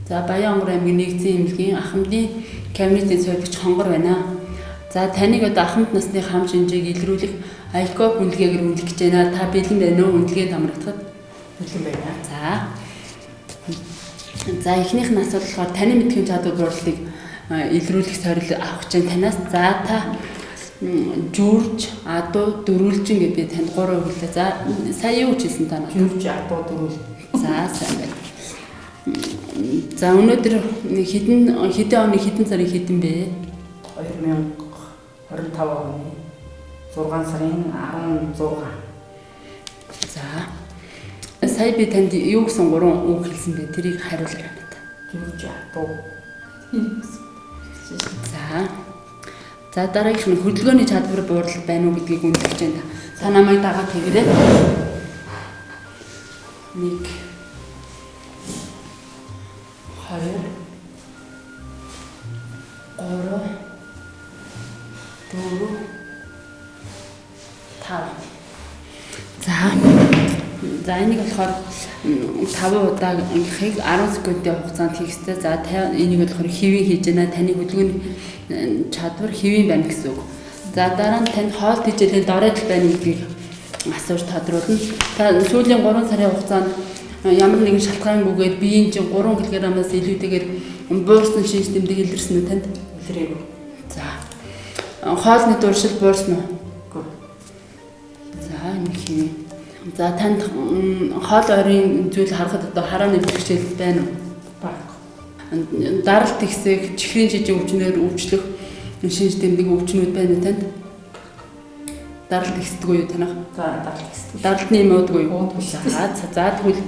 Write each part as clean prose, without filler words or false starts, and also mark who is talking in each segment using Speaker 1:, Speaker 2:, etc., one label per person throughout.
Speaker 1: За Баянгор аймгийн нэгдсэн эмнэлгийн ахмадын кабинетийн сувилагч Хонгор байна. За таныг одоо ахмад насны хам шинжээг илрүүлэх АИКО үнэлгээгээр үнэлэх гэж байна. Та бэлэн байна уу? Үнэлгээнд хамрагдахад
Speaker 2: бэлэн байна.
Speaker 1: За эхнийх нь асуудал болохоор таны мэдхийн чадвар бууралтыг илрүүлэх сорил авах гэж танаас за та жүүрж, адуу, дөрвөлжин гэдэг би танд 3 өглөө. За сая юу хэлсэн та надад?
Speaker 2: Жүүрж, адуу, дөрвөл.
Speaker 1: За сайн байна. За өнөөдөр хэдэн оны хэдэн сарын хэдэн бэ?
Speaker 2: 2025 оны 6 сарын 16.
Speaker 1: За сая би танд юу гэсэн 3 үг хэлсэн бэ? Тэрийг хариулаарай надад.
Speaker 2: Жүүрж, адуу.
Speaker 1: За дараагийнх нь хөдөлгөөний чадвар буурал байна уу гэдгийг үнэлж байна. Та намайг дагаад тэгээрэй. 1 2 3 4 5. За энийг болохоор 5 удаагийнхыг 10 секундын хугацаанд хийх ёстой. За энийг болохоор хэвийн хийж байна. Таны хөдөлгөөний чадвар хэвийн байна гэсэн үг. За дараа нь танд хоол тэжээлийн доройдол байна гэдгийг асууж тодруулна. Та сүүлийн 3 сарын хугацаанд ямар нэгэн шалтгаангүйгээр биеийн чинь 3 кг-аас илүүтэйгээр буурсан шинж тэмдэг илэрсэн үү танд?
Speaker 2: Илрээгүй.
Speaker 1: За хоолны дуршил буурсан уу?
Speaker 2: Үгүй.
Speaker 1: За энэ хэвийн. За танд хоол ойрын зүйл харахад одоо харааны бэрхшээл байна уу?
Speaker 2: Баггүй.
Speaker 1: Даралт ихсэх, чихрийн жижиг өвчнөөр өвчлөх шинж тэмдэг өвчнүүд байна уу танд? Даралт ихсдэггүй юу танах?
Speaker 2: За даралт ихсдэг.
Speaker 1: Даралтны юм уудгүй юу?
Speaker 2: Уудгүй.
Speaker 1: За тэгвэл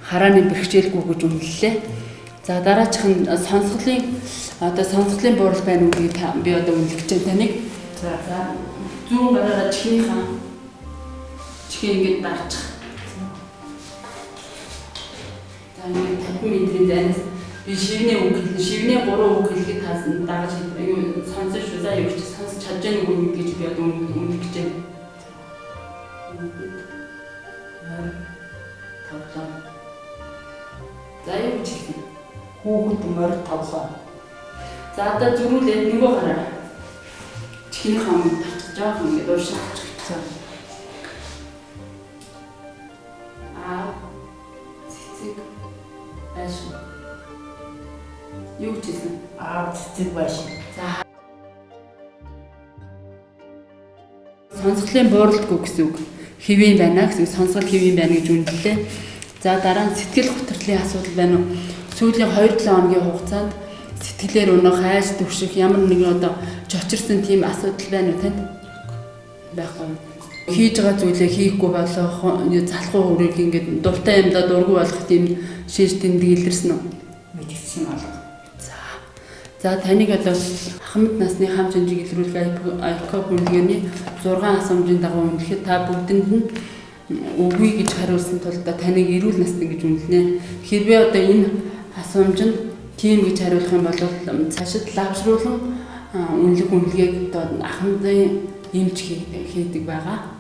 Speaker 1: харааны бэрхшээлгүй гэж үнэллээ. За дараачих нь сонсголын буурал байна уу гэдгийг би одоо үнэлж байна таныг. За зүүн гараараа чихийн ингэж дарчих. За ингээд 50 метрийн зайнаас би шивний үг хэлнэ. Шивний 3 үг хэлэхэд таасан дагаж аюу сонсож үзаа юу гэж сонсож чадж байгаа үг гэж би одоо үнэлж байна. За юу гэж хэлсэн?
Speaker 2: Хүүхэд морь тавлаа.
Speaker 1: За одоо зүрүүлээд нөгөө гараа. Чихний хам тавчих жоохон ингээд уушаачих. Цэцэг байшин. Юу гэж хэлсэн?
Speaker 2: Цэцэг байшин.
Speaker 1: За сонсголын бууралтгүй гэсэн үг. Хэвийн байна гэсэн сонсгол хэвийн байна гэж үнэллээ. За дараа нь сэтгэл хөдлөлийн асуудал байна уу? Сүүлийн 2-7 хоногийн хугацаанд сэтгэлээр өнөө хайж төвших ямар нэгэн одоо чочирсан тийм асуудал байна уу танд? Байхгүй. Хийж байгаа зүйлээ хийхгүй болох, залхуу хөрөг ингээд дуртай юмдаа дургүй болох тийм шинж тэмдэг илэрсэн үү?
Speaker 2: Мэдгэсэн алга.
Speaker 1: За таныг одоо ахмад насны хам шинжийг илрүүлэх АИКО үнэлгээний 6 асуумжийн дагуу үнэлэхэд та бүгдэнд нь үгүй гэж хариулсан тул таныг эрүүл насны гэж үнэлнэ. Хэрвээ одоо энэ асуумжинд тийм гэж хариулах юм бол цаашид лавшруулан үнэлгээг одоо ахмадын эмч хийдэг байгаа.